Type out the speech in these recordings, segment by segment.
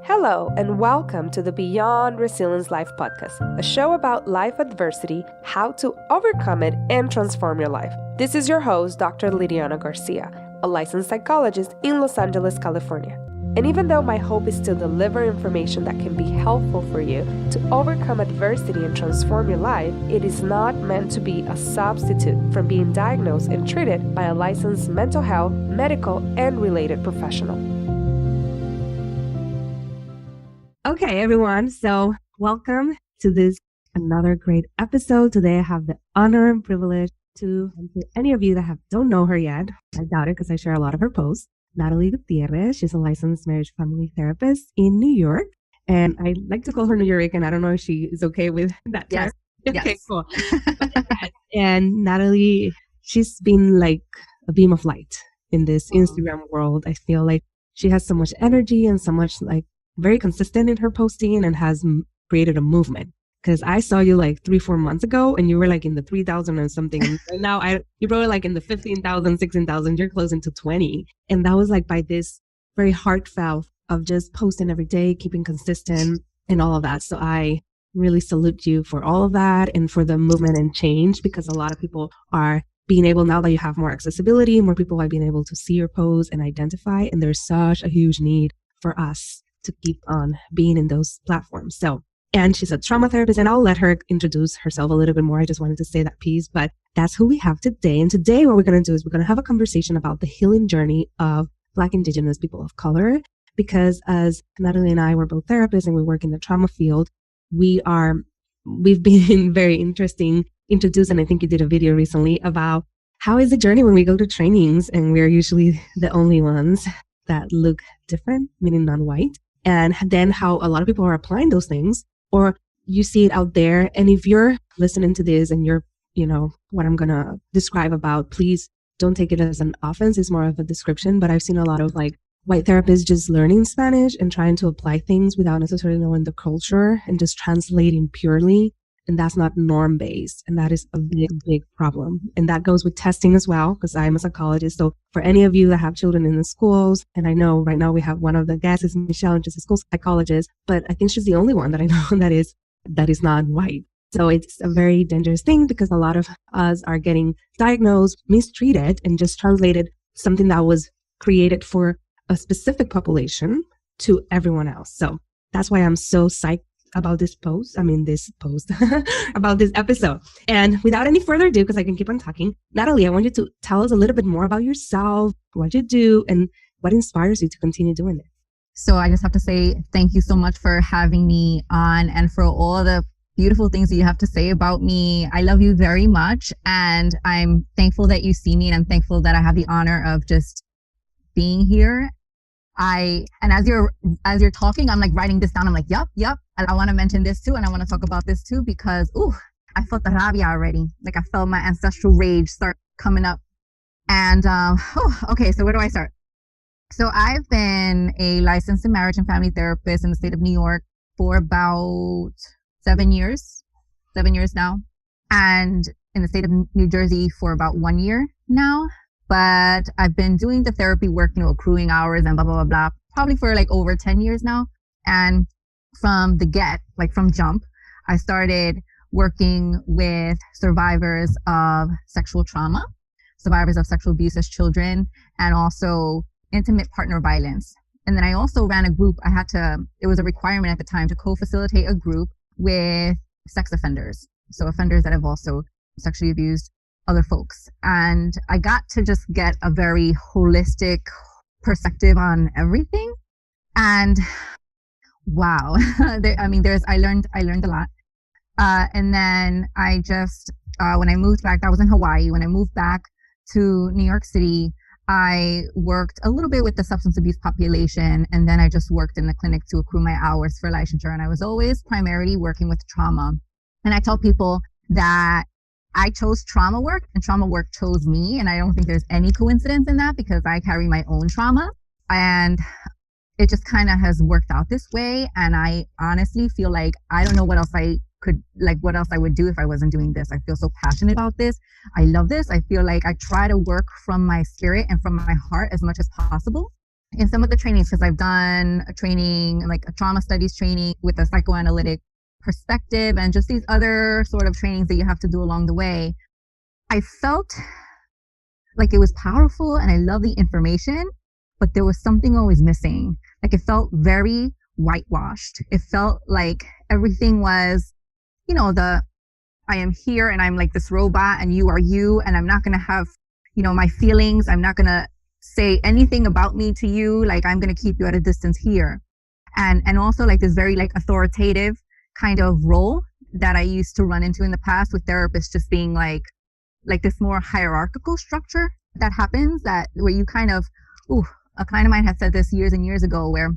Hello, and welcome to the Beyond Resilience Life podcast, a show about life adversity, how to overcome it, and transform your life. This is your host, Dr. Lydiana García, a licensed psychologist in Los Angeles, California. And even though my hope is to deliver information that can be helpful for you to overcome adversity and transform your life, it is not meant to be a substitute from being diagnosed and treated by a licensed mental health, medical, and related professional. Okay, everyone. So welcome to this another great episode. Today, I have the honor and privilege to any of you that don't know her yet. I doubt it because I share a lot of her posts. Natalie Gutierrez. She's a licensed marriage family therapist in New York. And I like to call her New York, and I don't know if she is okay with that term. Yes. Okay, cool. And Natalie, she's been like a beam of light in this Instagram world. I feel like she has so much energy and so much very consistent in her posting and has created a movement. Because I saw you 3-4 months ago and you were in the 3,000 and something. And right now you wrote in the 15,000, 16,000, you're close into 20. And that was by this very heartfelt of just posting every day, keeping consistent and all of that. So I really salute you for all of that and for the movement and change, because a lot of people are being able, now that you have more accessibility, more people are being able to see your posts and identify. And there's such a huge need for us to keep on being in those platforms. And she's a trauma therapist, and I'll let her introduce herself a little bit more. I just wanted to say that piece, but that's who we have today. And today what we're going to do is we're going to have a conversation about the healing journey of Black, Indigenous people of color, because as Natalie and I were both therapists and we work in the trauma field, we've been very interesting introduced, and I think you did a video recently about how is the journey when we go to trainings and we're usually the only ones that look different, meaning non-white. And then how a lot of people are applying those things, or you see it out there. And if you're listening to this and you're, what I'm going to describe about, please don't take it as an offense. It's more of a description. But I've seen a lot of white therapists just learning Spanish and trying to apply things without necessarily knowing the culture and just translating purely. And that's not norm-based. And that is a big, big problem. And that goes with testing as well, because I'm a psychologist. So for any of you that have children in the schools, and I know right now we have one of the guests is Michelle, and she's a school psychologist, but I think she's the only one that I know that is non-white. So it's a very dangerous thing, because a lot of us are getting diagnosed, mistreated, and just translated something that was created for a specific population to everyone else. So that's why I'm so psyched about this post about this episode. And without any further ado, because I can keep on talking, Natalie, I want you to tell us a little bit more about yourself, what you do, and what inspires you to continue doing it. So I just have to say thank you so much for having me on and for all the beautiful things that you have to say about me. I love you very much, and I'm thankful that you see me, and I'm thankful that I have the honor of just being here. And as you're talking, I'm writing this down. I'm yep. And I want to mention this too. And I want to talk about this too, because, I felt the rabia already. I felt my ancestral rage start coming up. And, okay. So where do I start? So I've been a licensed marriage and family therapist in the state of New York for about 7 years now. And in the state of New Jersey for about 1 year now. But I've been doing the therapy work, accruing hours and blah, blah, blah, blah, probably for over 10 years now. And from the from jump, I started working with survivors of sexual trauma, survivors of sexual abuse as children, and also intimate partner violence. And then I also ran a group. It was a requirement at the time to co-facilitate a group with sex offenders. So offenders that have also sexually abused other folks. And I got to just get a very holistic perspective on everything. And wow, I learned a lot. And then I just, when I moved back, that was in Hawaii. When I moved back to New York City, I worked a little bit with the substance abuse population. And then I just worked in the clinic to accrue my hours for licensure. And I was always primarily working with trauma. And I tell people that I chose trauma work and trauma work chose me. And I don't think there's any coincidence in that, because I carry my own trauma, and it just kind of has worked out this way. And I honestly feel like I don't know what else I would do if I wasn't doing this. I feel so passionate about this. I love this. I feel like I try to work from my spirit and from my heart as much as possible. in some of the trainings, because I've done a training, like a trauma studies training with a psychoanalytic perspective, and just these other sort of trainings that you have to do along the way, I felt like it was powerful and I love the information, but there was something always missing. Like it felt very whitewashed. It felt like everything was, I am here and I'm like this robot and you are you, and I'm not going to have, my feelings. I'm not going to say anything about me to you. Like I'm going to keep you at a distance here. And also like this very like authoritative kind of role that I used to run into in the past with therapists, just being like this more hierarchical structure that happens, that where you kind of, a client of mine had said this years and years ago, where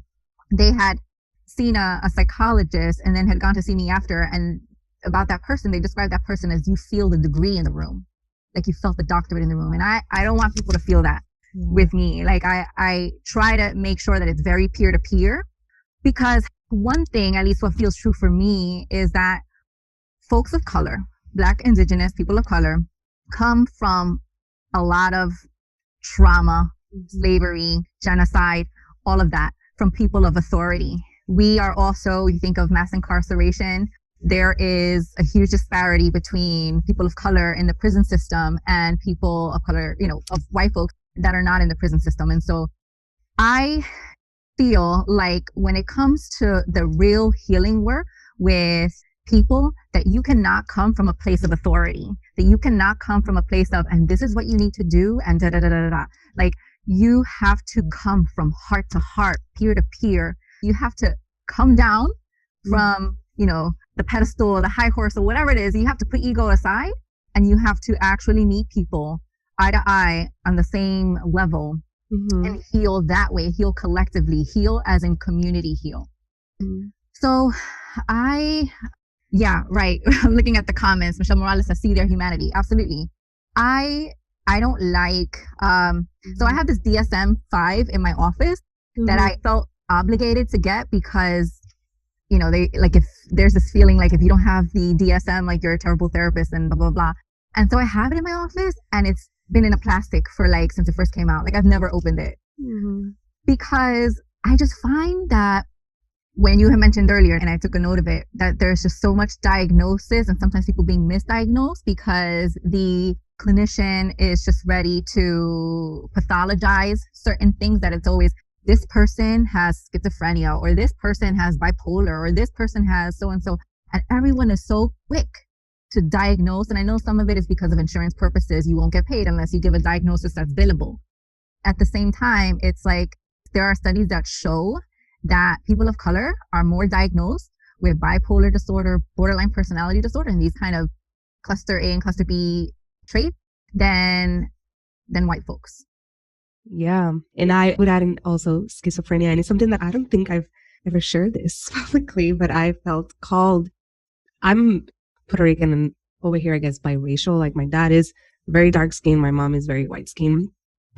they had seen a psychologist and then had gone to see me after, and about that person, they described that person as, you feel the degree in the room, like you felt the doctorate in the room. And I don't want people to feel that with me. Like I try to make sure that it's very peer to peer, because one thing, at least what feels true for me, is that folks of color, Black, Indigenous, people of color, come from a lot of trauma, slavery, genocide, all of that, from people of authority. We are also, you think of mass incarceration, there is a huge disparity between people of color in the prison system and people of color, of white folks that are not in the prison system. And so I feel like when it comes to the real healing work with people, that you cannot come from a place of authority, that you cannot come from a place of, and this is what you need to do, and da da da da da. Like you have to come from heart to heart, peer to peer. You have to come down from, the pedestal, the high horse, or whatever it is. You have to put ego aside, and you have to actually meet people eye to eye on the same level, and heal that way, heal collectively, heal as in community heal. So yeah, right. I'm looking at the comments. Michelle Morales says, see their humanity. Absolutely. I don't like, so I have this DSM-5 in my office that I felt obligated to get, because they like, if there's this feeling like if you don't have the DSM, like you're a terrible therapist and blah, blah, blah. And so I have it in my office, and it's been in a plastic for like, since it first came out. Like I've never opened it, because I just find that when you had mentioned earlier, and I took a note of it, that there's just so much diagnosis and sometimes people being misdiagnosed because the clinician is just ready to pathologize certain things, that it's always, this person has schizophrenia, or this person has bipolar, or this person has so-and-so. And everyone is so quick to diagnose. And I know some of it is because of insurance purposes. You won't get paid unless you give a diagnosis that's billable. At the same time, it's like there are studies that show that people of color are more diagnosed with bipolar disorder, borderline personality disorder, and these kind of cluster A and cluster B traits than white folks. Yeah. And I would add in also schizophrenia. And it's something that I don't think I've ever shared this publicly, but I felt called. I'm Puerto Rican and over here, I guess, biracial. Like my dad is very dark skinned. My mom is very white skinned.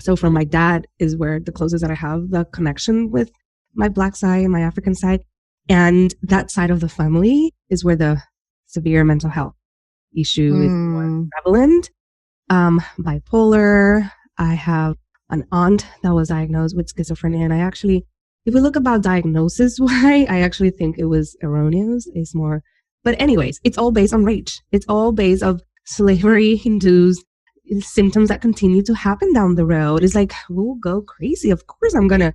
So from my dad is where the closest that I have the connection with my Black side and my African side. And that side of the family is where the severe mental health issue is more prevalent. Bipolar. I have an aunt that was diagnosed with schizophrenia. And I actually, if we look about diagnosis, why I actually think it was erroneous. It's more, but anyways, it's all based on rage. It's all based of slavery induced symptoms that continue to happen down the road. It's like, we'll go crazy. Of course I'm going to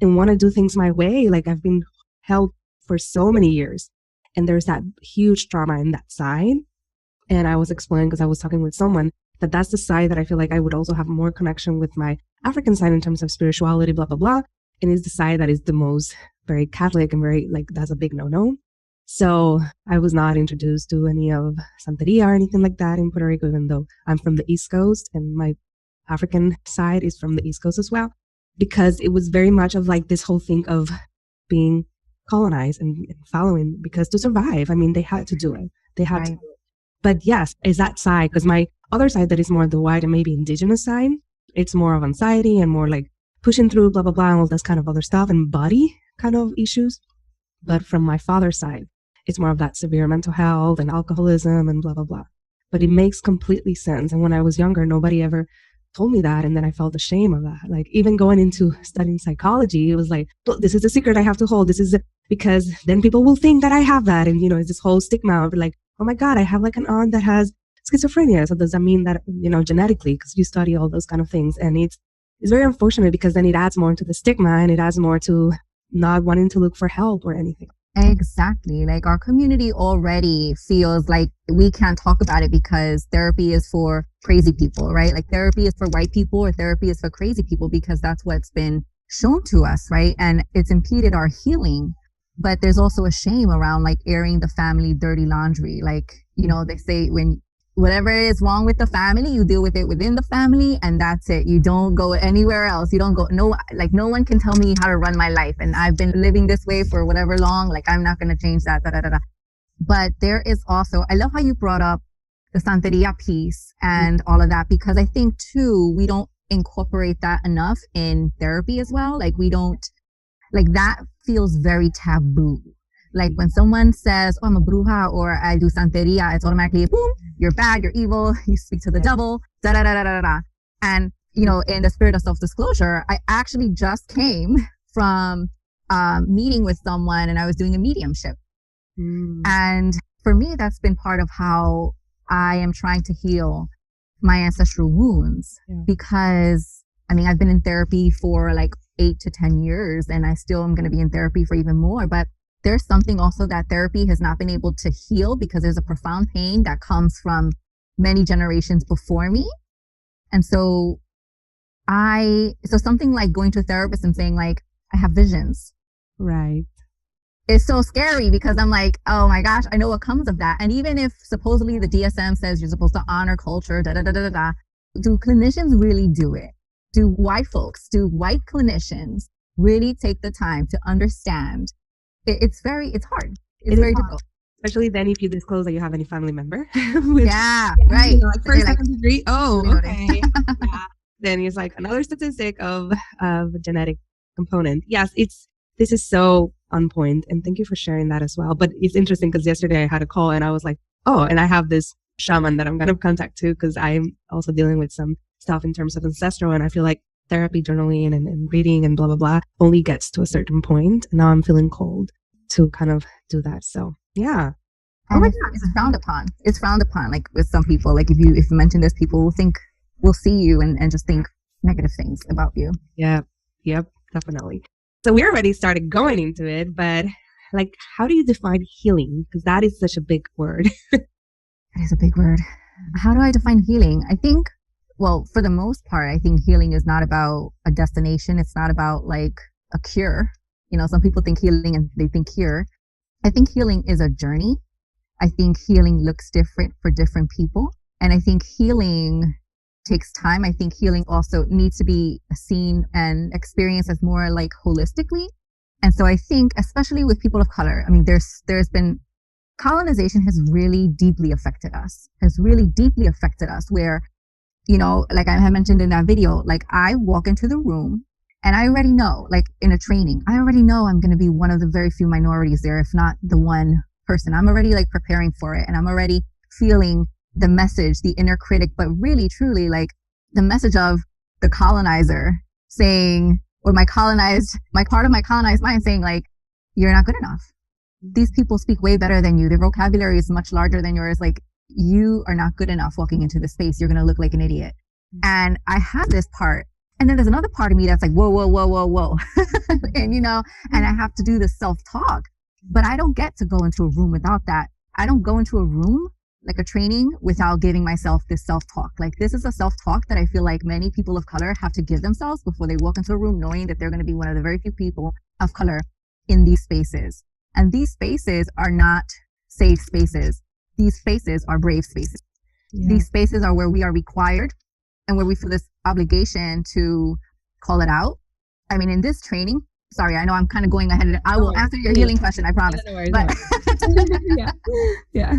and want to do things my way. Like I've been held for so many years, and there's that huge trauma in that side. And I was explaining, because I was talking with someone, that that's the side that I feel like I would also have more connection with my African side in terms of spirituality, blah, blah, blah. And it's the side that is the most very Catholic and very that's a big no-no. So I was not introduced to any of Santeria or anything like that in Puerto Rico, even though I'm from the East Coast and my African side is from the East Coast as well. Because it was very much of like this whole thing of being colonized and following, because to survive, I mean, they had to do it. They had to do it. But yes, is that side, because my other side that is more the white and maybe indigenous side, it's more of anxiety and more like pushing through, blah, blah, blah, and all this kind of other stuff and body kind of issues. But from my father's side, it's more of that severe mental health and alcoholism and blah, blah, blah. But it makes completely sense. And when I was younger, nobody ever told me that. And then I felt ashamed of that. Like even going into studying psychology, it was like, well, this is a secret I have to hold. Because then people will think that I have that. And, it's this whole stigma of like, oh my God, I have like an aunt that has schizophrenia. So does that mean that, genetically, because you study all those kind of things. And it's very unfortunate because then it adds more to the stigma and it adds more to not wanting to look for help or anything. Exactly. Like our community already feels like we can't talk about it because therapy is for crazy people, right? Like therapy is for white people or therapy is for crazy people because that's what's been shown to us, right? And it's impeded our healing. But there's also a shame around like airing the family dirty laundry. Like, they say when whatever is wrong with the family, you deal with it within the family and that's it. You don't go anywhere else. You don't go, no one can tell me how to run my life. And I've been living this way for whatever long, like I'm not going to change that. But there is also, I love how you brought up the Santeria piece and all of that, because I think too, we don't incorporate that enough in therapy as well. Like we don't, like that feels very taboo. Like when someone says, oh, I'm a bruja or I do Santeria, it's automatically, boom, you're bad, you're evil, you speak to the devil, da da da da da da. And, in the spirit of self-disclosure, I actually just came from meeting with someone and I was doing a mediumship. And for me, that's been part of how I am trying to heal my ancestral wounds because, I've been in therapy for like 8 to 10 years and I still am going to be in therapy for even more. But there's something also that therapy has not been able to heal because there's a profound pain that comes from many generations before me. And so something like going to a therapist and saying like, I have visions. Right. It's so scary because I'm like, oh my gosh, I know what comes of that. And even if supposedly the DSM says you're supposed to honor culture, do clinicians really do it? Do white clinicians really take the time to understand? It's hard. It's very difficult. Especially then if you disclose that you have any family member. Right. Like first second degree. Oh, okay. Then it's like another statistic of a genetic component. Yes, this is so on point. And thank you for sharing that as well. But it's interesting because yesterday I had a call and I was like, oh, and I have this shaman that I'm going to contact too, because I'm also dealing with some stuff in terms of ancestral. And I feel like therapy, journaling and reading and blah, blah, blah only gets to a certain point. And now I'm feeling cold to kind of do that. So yeah. Oh my God. It's frowned upon. It's frowned upon. Like with some people, like if you mention this, people will see you and just think negative things about you. Yeah. Yep. Definitely. So we already started going into it, but like, how do you define healing? Because that is such a big word. It is a big word. How do I define healing? I think, well, for the most part, I think healing is not about a destination. It's not about like a cure. Some people think healing and they think cure. I think healing is a journey. I think healing looks different for different people. And I think healing takes time. I think healing also needs to be seen and experienced as more like holistically. And so I think, especially with people of color, there's been colonization has really deeply affected us, where, like I had mentioned in that video, like I walk into the room and I already know, like in a training, I already know I'm going to be one of the very few minorities there, if not the one person. I'm already like preparing for it and I'm already feeling the message, the inner critic, but really, truly like the message of the colonizer saying, or my part of my colonized mind saying like, you're not good enough. These people speak way better than you. Their vocabulary is much larger than yours. Like you are not good enough walking into the space. You're going to look like an idiot. And I have this part. And then there's another part of me that's like, whoa, whoa, whoa, whoa, whoa. And, and I have to do this self-talk, but I don't get to go into a room without that. I don't go into a room like a training without giving myself this self-talk. Like this is a self-talk that I feel like many people of color have to give themselves before they walk into a room, knowing that they're going to be one of the very few people of color in these spaces. And these spaces are not safe spaces. These spaces are brave spaces. Yeah. These spaces are where we are required and where we feel this obligation to call it out. In this training, sorry, I know I'm kind of going ahead. I will answer your healing question, I promise. No worries, but yeah.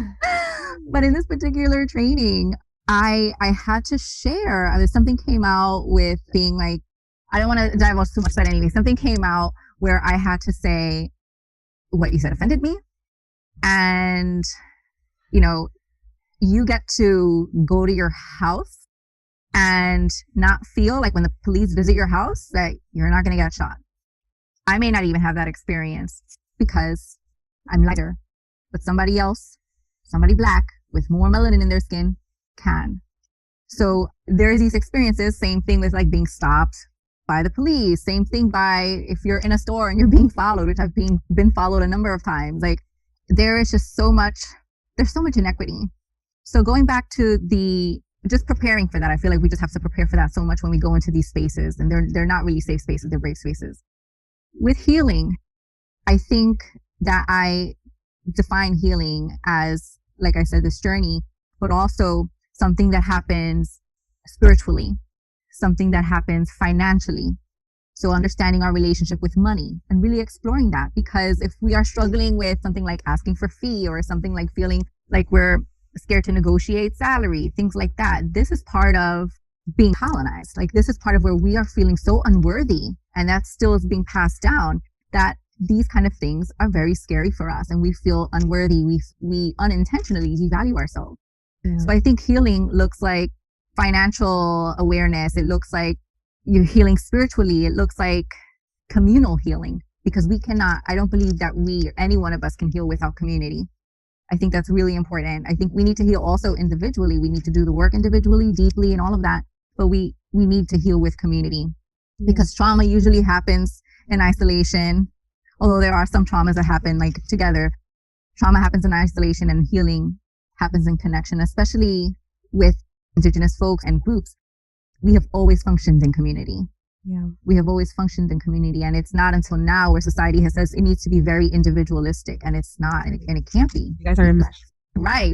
But in this particular training, I had to share. Something came out with being like, I don't want to divulge too much, but anyway, something came out where I had to say, what you said offended me. And, you get to go to your house and not feel like when the police visit your house that you're not going to get shot. I may not even have that experience because I'm lighter, but somebody else, somebody black with more melanin in their skin can. So there's these experiences, same thing with like being stopped by the police, same thing by if you're in a store and you're being followed, which I've been followed a number of times. Like there is just there's so much inequity. So going back to just preparing for that, I feel like we just have to prepare for that so much when we go into these spaces, and they're not really safe spaces, they're brave spaces. With healing, I think that I define healing as, like I said, this journey, but also something that happens spiritually, something that happens financially. So understanding our relationship with money and really exploring that, because if we are struggling with something like asking for fee or something like feeling like we're scared to negotiate salary, things like that, this is part of being colonized. Like this is part of where we are feeling so unworthy, and that still is being passed down, that these kind of things are very scary for us and we feel unworthy. We unintentionally devalue ourselves. Yeah. So I think healing looks like financial awareness. It looks like you're healing spiritually. It looks like communal healing, because I don't believe that any one of us can heal without community. I think that's really important. I think we need to heal also individually. We need to do the work individually, deeply, and all of that. But we need to heal with community, because trauma usually happens in isolation. Although there are some traumas that happen like together, trauma happens in isolation and healing happens in connection, especially with Indigenous folks and groups. We have always functioned in community. Yeah. We have always functioned in community. And it's not until now where society has says it needs to be very individualistic, and it's not, and it can't be. You guys are enmeshed. Right.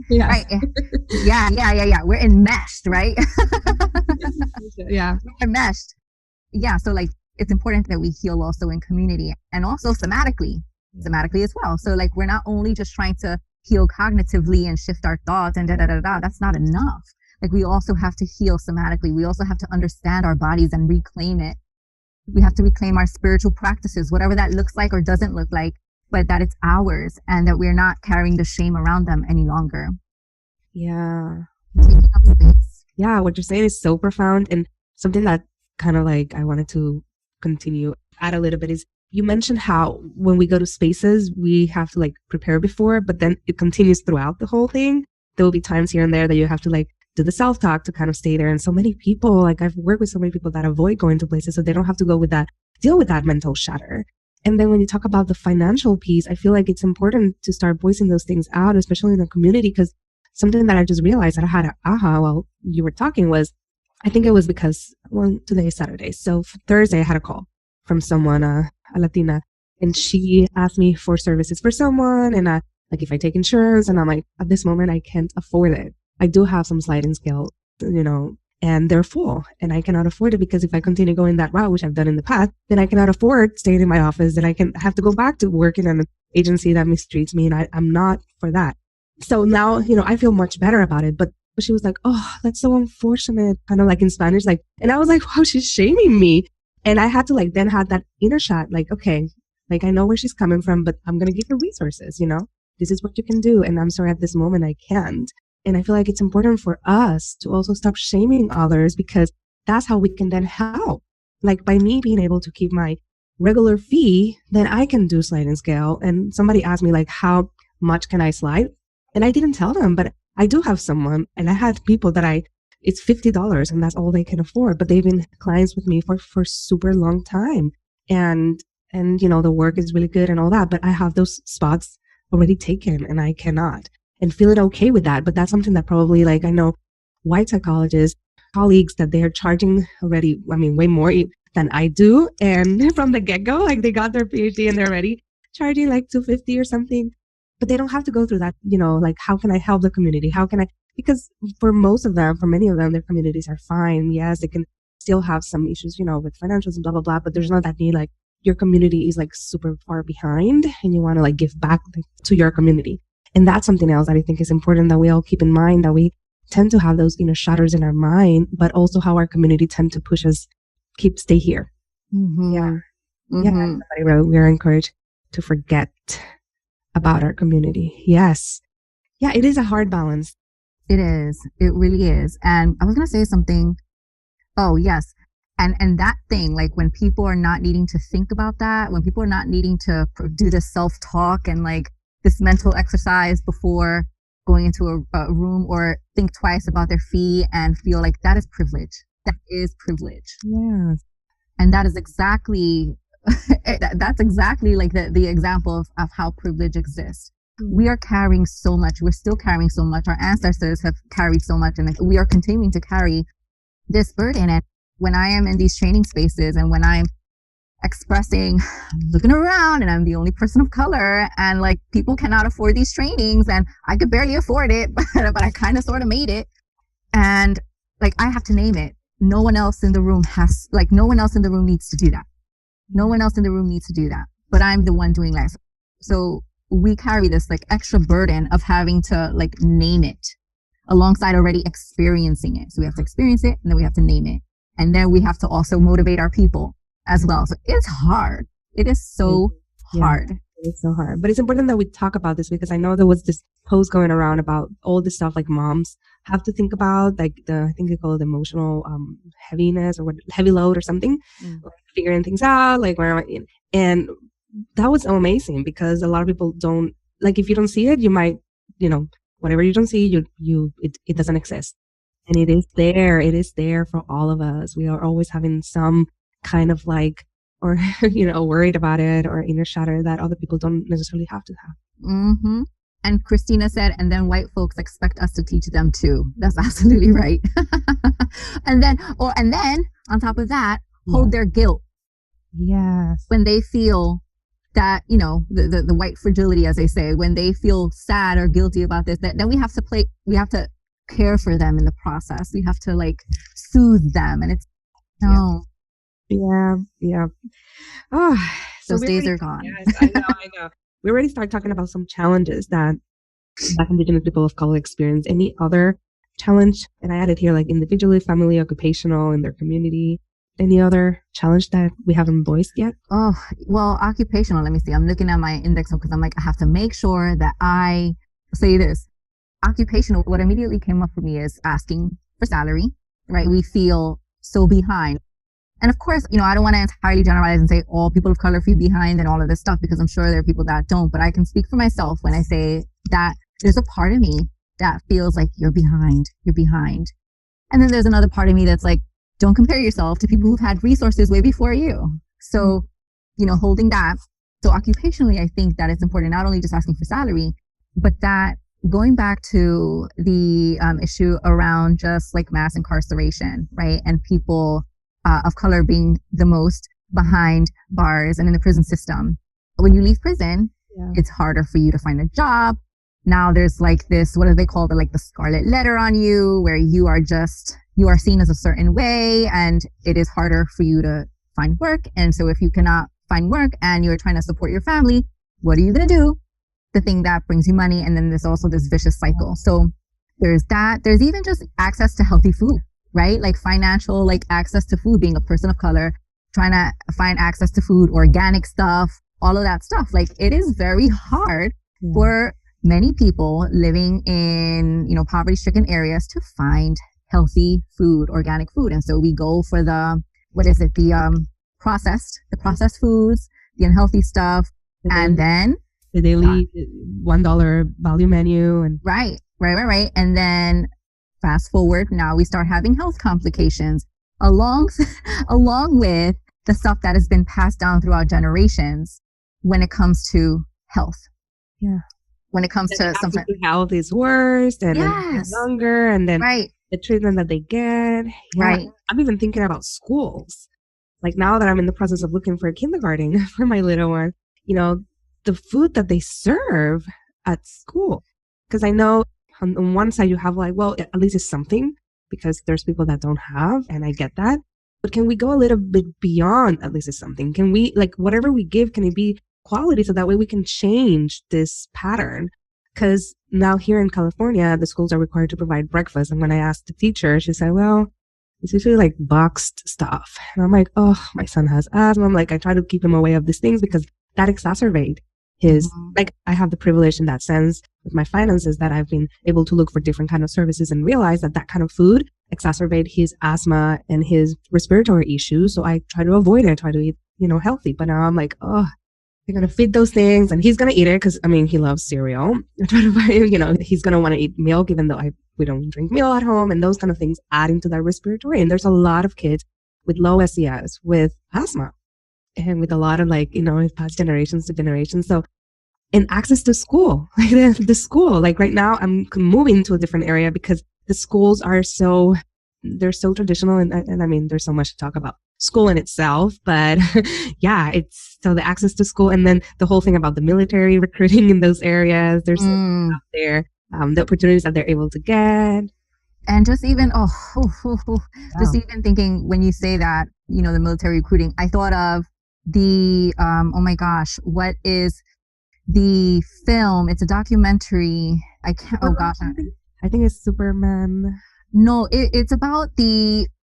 Yeah. Right. Yeah. We're enmeshed, right? Yeah. We're enmeshed. Yeah. So like, it's important that we heal also in community, and also somatically as well. So like, we're not only just trying to heal cognitively and shift our thoughts and that's not enough. Like we also have to heal somatically. We also have to understand our bodies and reclaim it. We have to reclaim our spiritual practices, whatever that looks like or doesn't look like, but that it's ours and that we're not carrying the shame around them any longer. Yeah. Taking up space. Yeah. What you're saying is so profound, and something that kind of like I wanted to continue add a little bit is, you mentioned how when we go to spaces, we have to like prepare before, but then it continues throughout the whole thing. There will be times here and there that you have to like do the self-talk to kind of stay there. And so many people, like I've worked with so many people that avoid going to places so they don't have to deal with that mental shatter. And then when you talk about the financial piece, I feel like it's important to start voicing those things out, especially in the community, because something that I just realized that I had while you were talking was, I think it was because, today is Saturday. So Thursday I had a call from someone, a Latina, and she asked me for services for someone, and like if I take insurance, and I'm like, at this moment I can't afford it. I do have some sliding scale, and they're full, and I cannot afford it, because if I continue going that route, which I've done in the past, then I cannot afford staying in my office, and I have to go back to working in an agency that mistreats me, and I'm not for that. So now, I feel much better about it, but she was like, oh, that's so unfortunate, kind of like in Spanish, like, and I was like, wow, she's shaming me. And I had to like then have that inner shot, like, okay, like I know where she's coming from, but I'm going to give her resources, this is what you can do. And I'm sorry, at this moment, I can't. And I feel like it's important for us to also stop shaming others, because that's how we can then help. Like by me being able to keep my regular fee, then I can do sliding scale. And somebody asked me like, how much can I slide? And I didn't tell them, but I do have someone, and I had people that it's $50 and that's all they can afford, but they've been clients with me for super long time. And the work is really good and all that, but I have those spots already taken and I cannot, and feeling okay with that. But that's something that probably, like, I know white psychologists, colleagues, that they are charging already, way more than I do. And from the get-go, like they got their PhD and they're already charging like $250 or something. But they don't have to go through that, like, how can I help the community? Because for many of them, their communities are fine. Yes, they can still have some issues, with financials and blah, blah, blah, but there's not that need, like, your community is like super far behind and you want to like give back to your community. And that's something else that I think is important that we all keep in mind, that we tend to have those inner shatters in our mind, but also how our community tend to push us, stay here. Mm-hmm. Yeah. Mm-hmm. Yeah. Somebody wrote, we are encouraged to forget about our community. Yes. Yeah, it is a hard balance. It is. It really is. And I was going to say something. Oh, yes. And that thing, like when people are not needing to think about that, when people are not needing to do this self-talk and like this mental exercise before going into a room, or think twice about their fee and feel like that is privilege. That is privilege. Yeah. And that is exactly, that's exactly like the example of how privilege exists. We are carrying so much. We're still carrying so much. Our ancestors have carried so much, and we are continuing to carry this burden. And when I am in these training spaces and when I'm expressing, looking around and I'm the only person of color and like people cannot afford these trainings and I could barely afford it, but I kind of sort of made it. And like, I have to name it. No one else in the room no one else in the room needs to do that. No one else in the room needs to do that, but I'm the one doing that. So we carry this like extra burden of having to like name it alongside already experiencing it. So we have to experience it, and then we have to name it. And then we have to also motivate our people as well. So it's hard. It is so hard. It's so hard. But it's important that we talk about this, because I know there was this post going around about all this stuff like moms have to think about, like I think they call it emotional heaviness or heavy load or something, like figuring things out, like where am I in? And that was so amazing, because a lot of people don't, like, if you don't see it, you might, whatever you don't see, it doesn't exist. And it is there. It is there for all of us. We are always having some kind of like, or, worried about it, or inner shadow that other people don't necessarily have to have. Mm-hmm. And Christina said, and then white folks expect us to teach them too. That's absolutely right. and then on top of that, hold their guilt. Yes. When they feel that, the white fragility, as they say, when they feel sad or guilty about this, then we have to care for them in the process. We have to like soothe them. And it's, no. Yeah. Oh, those days are gone. Yes, I know. We already started talking about some challenges that Black Indigenous people of color experience. Any other challenge? And I added here like individually, family, occupational, in their community. Any other challenge that we haven't voiced yet? Oh, well, occupational. Let me see. I'm looking at my index because I'm like, I have to make sure that I say this. Occupational, what immediately came up for me is asking for salary, right? We feel so behind. And of course, I don't want to entirely generalize and say all people of color feel behind and all of this stuff, because I'm sure there are people that don't, but I can speak for myself when I say that there's a part of me that feels like you're behind. And then there's another part of me that's like, don't compare yourself to people who've had resources way before you. So, holding that. So occupationally, I think that it's important, not only just asking for salary, but that going back to the issue around just like mass incarceration, right? And people of color being the most behind bars and in the prison system. When you leave prison, it's harder for you to find a job. Now there's like this, what do they call it? Like the scarlet letter on you, where you are seen as a certain way, and it is harder for you to find work. And so if you cannot find work and you're trying to support your family, what are you going to do? The thing that brings you money. And then there's also this vicious cycle. So there's that. There's even just access to healthy food, right? Like financial, like access to food, being a person of color, trying to find access to food, organic stuff, all of that stuff. Like it is very hard for many people living in, poverty stricken areas to find healthy food, organic food. And so we go for the processed foods, the unhealthy stuff. And then the daily $1 value menu. And right. And then fast forward, now we start having health complications along with the stuff that has been passed down throughout generations when it comes to health. Yeah. When it comes to something, health is worse, and then longer, and then the treatment that they get. Yeah. Right. I'm even thinking about schools. Like now that I'm in the process of looking for a kindergarten for my little one, the food that they serve at school. Because I know on one side you have like, well, at least it's something, because there's people that don't have, and I get that. But can we go a little bit beyond at least it's something? Can we, like, whatever we give, can it be quality, so that way we can change this pattern? Because now here in California, the schools are required to provide breakfast. And when I asked the teacher, she said, well, it's usually like boxed stuff. And I'm like, oh, my son has asthma. I'm like, I try to keep him away of these things because that exacerbate his, like, I have the privilege in that sense with my finances that I've been able to look for different kind of services and realize that that kind of food exacerbate his asthma and his respiratory issues. So I try to avoid it, try to eat, healthy. But now I'm like, oh, you're going to feed those things and he's going to eat it because, he loves cereal. I try to buy him, he's going to want to eat milk even though we don't drink milk at home, and those kind of things add into that respiratory. And there's a lot of kids with low SES with asthma and with a lot of it passed generations to generations. So, and access to school, the school, right now I'm moving to a different area because the schools are they're so traditional. And there's so much to talk about school in itself, but yeah, it's so the access to school. And then the whole thing about the military recruiting in those areas, there's out there, the opportunities that they're able to get. And just even, just even thinking when you say that, the military recruiting, I thought of the, oh my gosh, what is the film? It's a documentary. I can't, oh gosh. I think it's Superman. No, it's about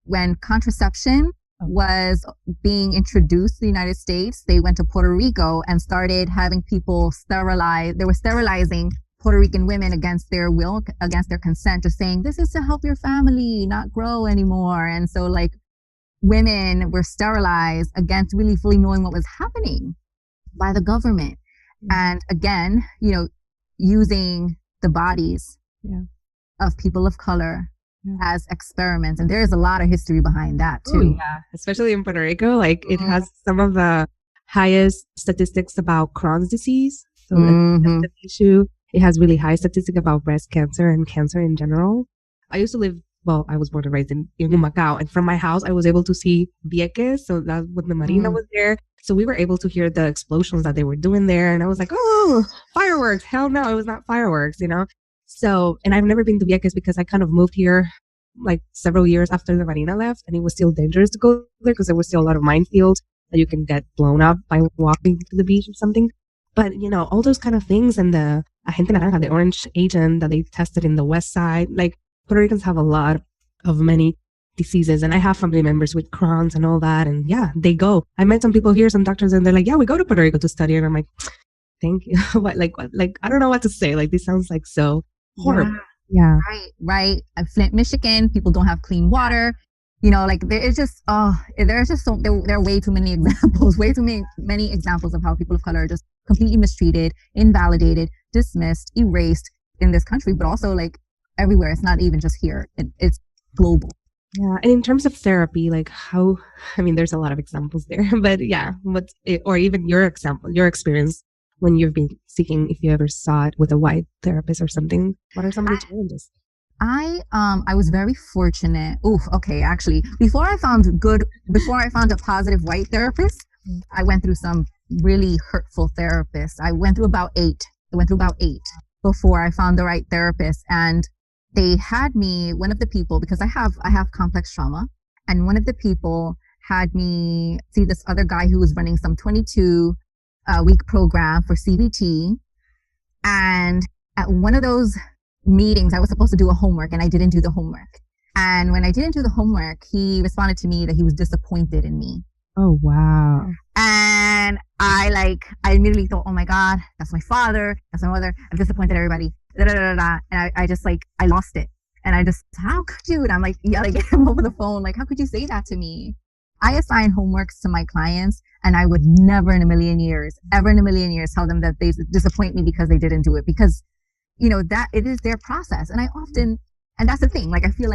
when contraception was being introduced to the United States, they went to Puerto Rico and started having people sterilize. They were sterilizing Puerto Rican women against their will, against their consent, just saying, this is to help your family not grow anymore. And so women were sterilized against really fully knowing what was happening by the government. And again, using the bodies of people of color as experiments. And there is a lot of history behind that too. Oh, yeah, especially in Puerto Rico, it has some of the highest statistics about Crohn's disease. So the issue, it has really high statistics about breast cancer and cancer in general. I used to live, I was born and raised in Humacao, and from my house, I was able to see Vieques. So that's when the Marina was there. So we were able to hear the explosions that they were doing there. And I was like, oh, fireworks. Hell no, it was not fireworks, So, and I've never been to Vieques because I kind of moved here several years after the Marina left, and it was still dangerous to go there because there was still a lot of minefields that you can get blown up by walking to the beach or something. But, all those kind of things, and the agente naranja, the orange agent that they tested in the west side, Puerto Ricans have a lot of many diseases, and I have family members with Crohn's and all that, and yeah, they go. I met some people here, some doctors, and they're like, yeah, we go to Puerto Rico to study, and I'm like, thank you. What, I don't know what to say. This sounds so horrible. Yeah. Right. Flint, Michigan, people don't have clean water. There is just, there are way too many examples, many examples of how people of color are just completely mistreated, invalidated, dismissed, erased in this country, but also everywhere. It's not even just here. It's global. Yeah. And in terms of therapy, there's a lot of examples there, but yeah, or even your experience when you've been seeking, if you ever saw it with a white therapist or something, what are some of the challenges? I was very fortunate. Actually, before I found a positive white therapist, I went through some really hurtful therapists. I went through about eight before I found the right therapist. And they had me, one of the people, because I have complex trauma, and one of the people had me see this other guy who was running some 22-week program for CBT. And at one of those meetings, I was supposed to do a homework, and I didn't do the homework. And when I didn't do the homework, he responded to me that he was disappointed in me. Oh, wow. And I immediately thought, oh my God, that's my father, that's my mother. I've disappointed everybody. Da, da, da, da. And I just I lost it. And I just, how could you? And I'm yelling at him over the phone, how could you say that to me? I assign homeworks to my clients, and I would never in a million years, ever in a million years, tell them that they disappoint me because they didn't do it, because that it is their process. And and that's the thing, I feel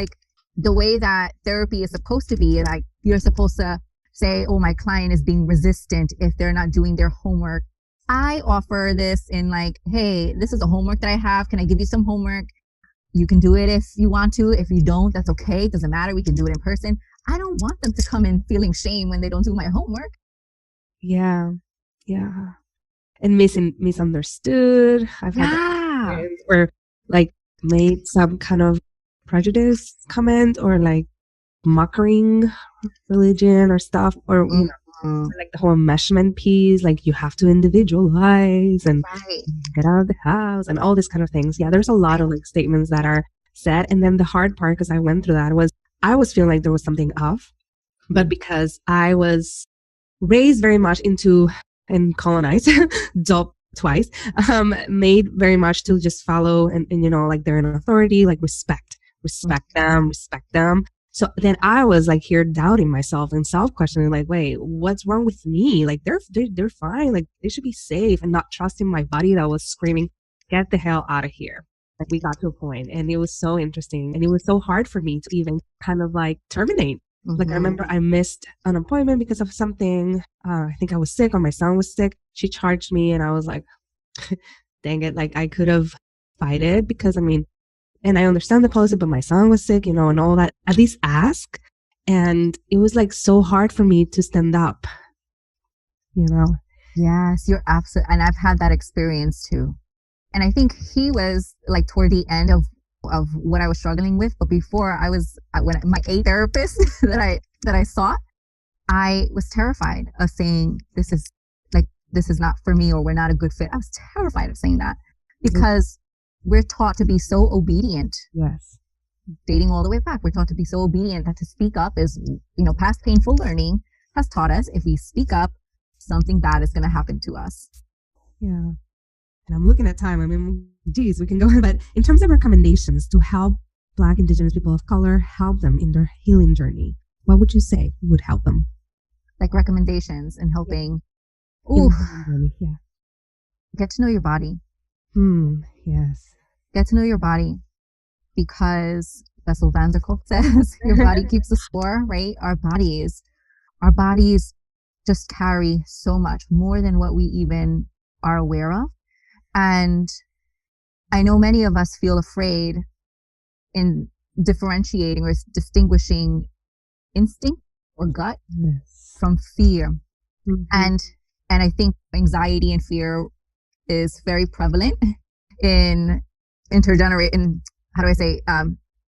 the way that therapy is supposed to be, you're supposed to say, oh, my client is being resistant if they're not doing their homework. I offer this in hey, this is a homework that I have. Can I give you some homework? You can do it if you want to. If you don't, that's okay. It doesn't matter. We can do it in person. I don't want them to come in feeling shame when they don't do my homework. Yeah. Yeah. And misunderstood. I've had or made some kind of prejudice comment or mocking religion or stuff, or the whole enmeshment piece, you have to individualize and get out of the house and all these kind of things. Yeah, there's a lot of statements that are said. And then the hard part, because I went through that, was I was feeling there was something off, but because I was raised very much into and colonized dope twice, made very much to just follow and like they're an authority, like respect them. So then I was like here doubting myself and self-questioning, like, wait, what's wrong with me? Like they're fine. Like they should be safe, and not trusting my body that was screaming, get the hell out of here. Like we got to a point, and it was so interesting, and it was so hard for me to even kind of like terminate. Like I remember I missed an appointment because of something. I think I was sick or my son was sick. She charged me, and I was like, dang it. Like I could have fight it because and I understand the policy, but my son was sick, and all that. At least ask. And it was like so hard for me to stand up, Yes, you're absolutely. And I've had that experience too. And I think he was like toward the end of what I was struggling with. But before when my A therapist that I saw, I was terrified of saying, this is not for me, or we're not a good fit. I was terrified of saying that because we're taught to be so obedient. Yes. Dating all the way back, we're taught to be so obedient that to speak up is, past painful learning has taught us if we speak up, something bad is going to happen to us. Yeah. And I'm looking at time. Geez, we can go. But in terms of recommendations to help Black, Indigenous people of color, help them in their healing journey, what would you say would help them? Like recommendations and helping. Yeah. Yeah. Get to know your body. Yes. Get to know your body, because Bessel van der Kolk says your body keeps the score, right? Our bodies just carry so much more than what we even are aware of. And I know many of us feel afraid in differentiating or distinguishing instinct or gut from fear. And I think anxiety and fear is very prevalent in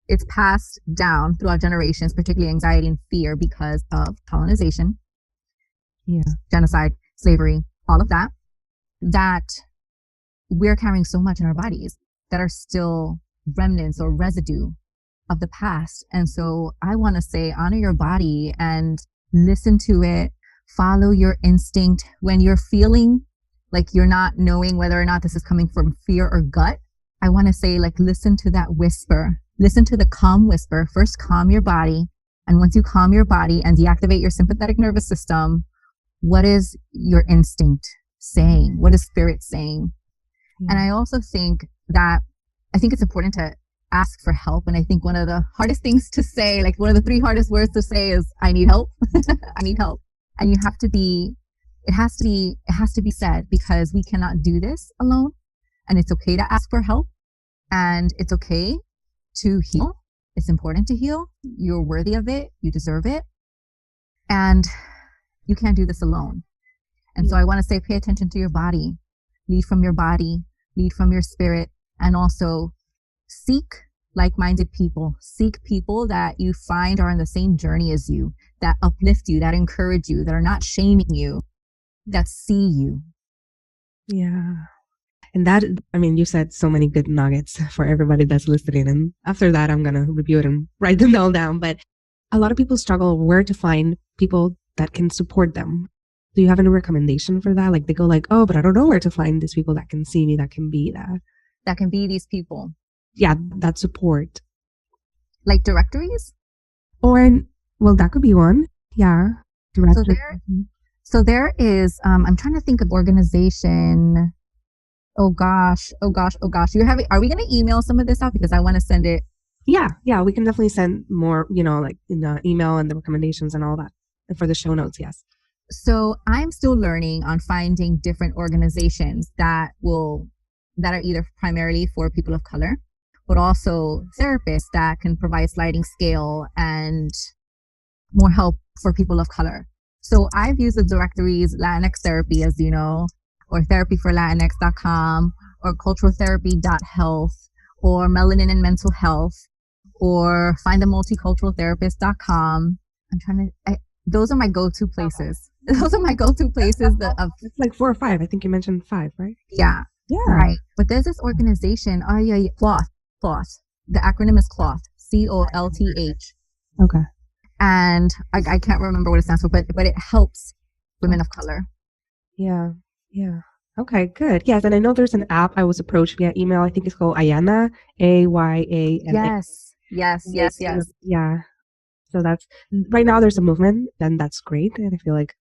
it's passed down throughout generations, particularly anxiety and fear, because of colonization, genocide, slavery, all of that we're carrying so much in our bodies that are still remnants or residue of the past. And so I want to say, honor your body and listen to it, follow your instinct. When you're feeling like you're not knowing whether or not this is coming from fear or gut, I want to say, like, listen to that whisper, listen to the calm whisper. First, calm your body. And once you calm your body and deactivate your sympathetic nervous system, what is your instinct saying? What is spirit saying? And I also think it's important to ask for help. And I think one of the hardest things to say, like one of the 3 hardest words to say is, I need help. I need help. And it has to be said, because we cannot do this alone. And it's okay to ask for help, and it's okay to heal. It's important to heal. You're worthy of it. You deserve it. And you can't do this alone. And so I want to say, pay attention to your body, lead from your body, lead from your spirit, and also seek like-minded people. Seek people that you find are on the same journey as you, that uplift you, that encourage you, that are not shaming you, that see you. Yeah. And that, you said so many good nuggets for everybody that's listening. And after that, I'm going to review it and write them all down. But a lot of people struggle where to find people that can support them. Do you have any recommendation for that? Like they go like, oh, but I don't know where to find these people that can see me, that can be that. That can be these people. Yeah, that support. Like directories? Well, that could be one. Yeah. Directory. So there is, I'm trying to think of organization. Oh gosh. Are we going to email some of this out? Because I want to send it. Yeah. We can definitely send more, like in the email and the recommendations and all that. And for the show notes, yes. So I'm still learning on finding different organizations that are either primarily for people of color, but also therapists that can provide sliding scale and more help for people of color. So I've used the directories Latinx Therapy, as you know, or therapyforlatinx.com, or culturaltherapy.health, or Melanin and Mental Health, or findamulticulturaltherapist.com. Those are my go-to places. Those are my go-to places. It's like 4 or 5. I think you mentioned 5, right? Yeah. Right. But there's this organization, Cloth. The acronym is Cloth, COLTH. Okay. And I can't remember what it stands for, but it helps women of color. Yeah. Okay, good. Yes, and I know there's an app I was approached via email. I think it's called Ayana, Ayana. Yes. Yeah. So that's right now there's a movement, and that's great. And I feel like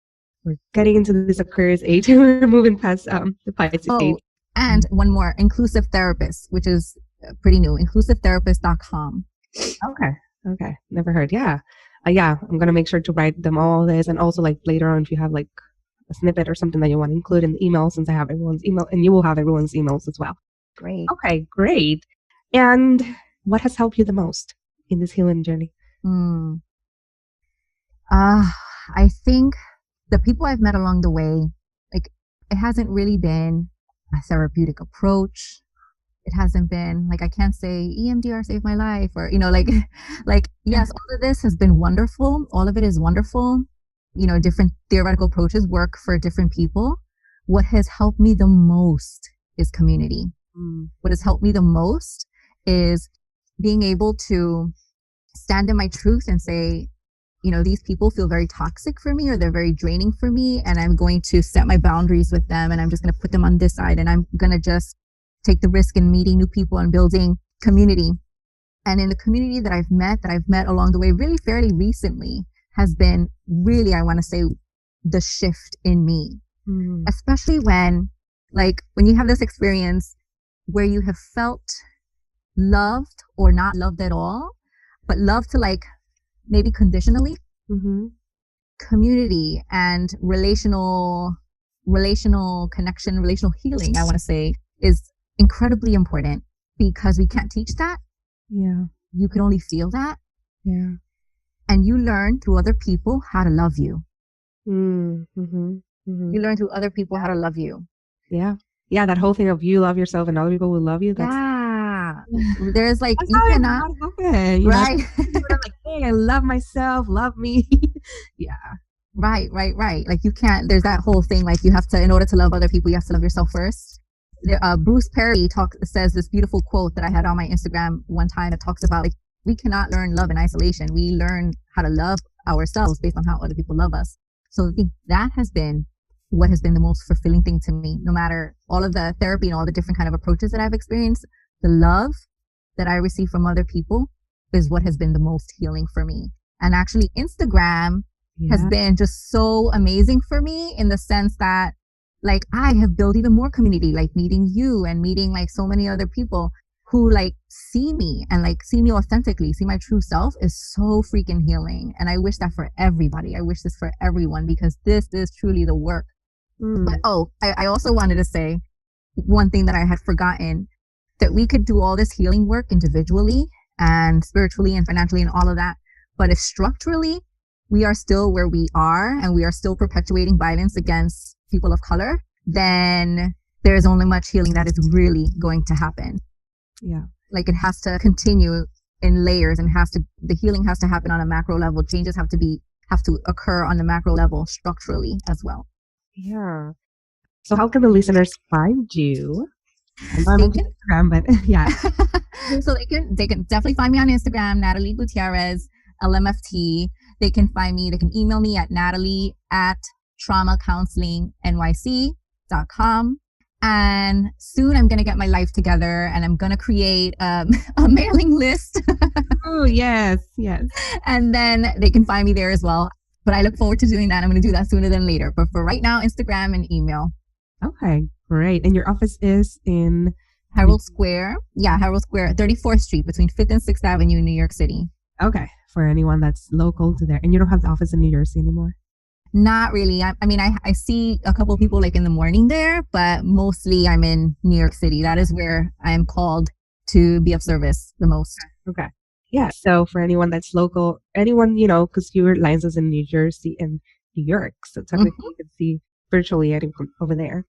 we're getting into this Aquarius age and we're moving past the Pisces age. Oh, and one more, inclusive therapist, which is pretty new, inclusivetherapist.com. Okay. Never heard. Yeah. Yeah, I'm gonna make sure to write them all this, and also like later on if you have like a snippet or something that you want to include in the email, since I have everyone's email, and you will have everyone's emails as well. Great. Okay, great. And what has helped you the most in this healing journey? I think the people I've met along the way, like, it hasn't really been a therapeutic approach. It hasn't been like, I can't say EMDR saved my life, or, yes, all of this has been wonderful. All of it is wonderful. Different theoretical approaches work for different people. What has helped me the most is community. What has helped me the most is being able to stand in my truth and say, these people feel very toxic for me, or they're very draining for me, and I'm going to set my boundaries with them, and I'm just going to put them on this side, and I'm going to just take the risk in meeting new people and building community. And in the community that I've met along the way, really fairly recently, has been really, I want to say, the shift in me. Especially when you have this experience where you have felt loved or not loved at all, but loved to maybe conditionally. Community and relational connection, relational healing, I want to say, is incredibly important, because we can't teach that. Yeah. You can only feel that. Yeah. And you learn through other people how to love you. You learn through other people how to love you. Yeah. Yeah, that whole thing of you love yourself and other people will love you. There's you cannot happen, right? Hey, I love myself, love me. Yeah. Right. You can't, there's that whole thing, you have to, in order to love other people, you have to love yourself first. Bruce Perry says this beautiful quote that I had on my Instagram one time that talks about we cannot learn love in isolation. We learn how to love ourselves based on how other people love us. So I think that has been what has been the most fulfilling thing to me. No matter all of the therapy and all the different kind of approaches that I've experienced, the love that I receive from other people is what has been the most healing for me. And actually Instagram has been just so amazing for me, in the sense that I have built even more community, meeting you and meeting so many other people who see me and see me authentically, see my true self, is so freaking healing. And I wish that for everybody. I wish this for everyone, because this is truly the work. But I also wanted to say one thing that I had forgotten, that we could do all this healing work individually and spiritually and financially and all of that. But if structurally we are still where we are, and we are still perpetuating violence against people of color, then there is only much healing that is really going to happen. Yeah. It has to continue in layers, and the healing has to happen on a macro level. Changes have to occur on the macro level structurally as well. Yeah. So how can the listeners find you? I'm on Instagram, but yeah. So they can definitely find me on Instagram, Natalie Gutierrez, LMFT. They can email me at natalie@traumacounselingnyc.com. And soon I'm going to get my life together, and I'm going to create a mailing list. Oh, yes. And then they can find me there as well. But I look forward to doing that. I'm going to do that sooner than later. But for right now, Instagram and email. Okay, great. And your office is in Herald Square. Yeah, Herald Square, 34th Street, between 5th and 6th Avenue, New York City. Okay, for anyone that's local to there. And you don't have the office in New Jersey anymore? Not really. I see a couple of people in the morning there, but mostly I'm in New York City. That is where I'm called to be of service the most. Okay. Yeah. So for anyone that's local, anyone, because your lines is in New Jersey and New York. So technically you can see virtually anyone over there.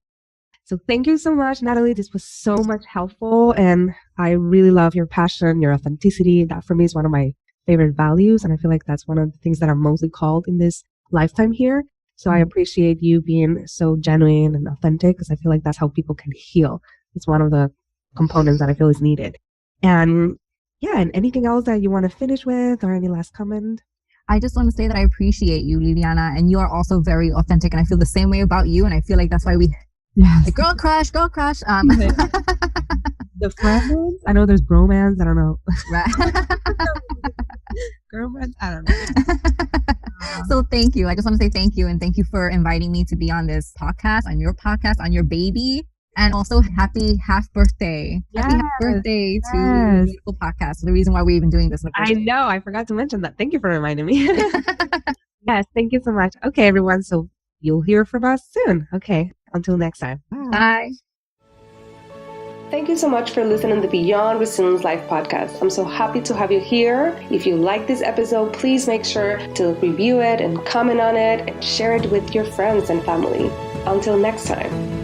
So thank you so much, Natalie. This was so much helpful. And I really love your passion, your authenticity. That for me is one of my favorite values. And I feel like that's one of the things that I'm mostly called in this lifetime here. So I appreciate you being so genuine and authentic, because I feel like that's how people can heal. It's one of the components that I feel is needed. And and anything else that you want to finish with, or any last comment? I just want to say that I appreciate you, Lydiana, and you are also very authentic, and I feel the same way about you. And I feel like that's why we Yes. Like, girl crush. The friends, I know there's bromance. I don't know. Right. Girlfriends, I don't know. So thank you. I just want to say thank you. And thank you for inviting me to be on this podcast, on your podcast, on your baby. And also happy half birthday. Happy half birthday to your beautiful podcast. The reason why we're even doing this. I know. I forgot to mention that. Thank you for reminding me. Yes. Thank you so much. Okay, everyone. So you'll hear from us soon. Okay. Until next time. Bye. Thank you so much for listening to the Beyond Resilience Life podcast. I'm so happy to have you here. If you like this episode, please make sure to review it and comment on it and share it with your friends and family. Until next time.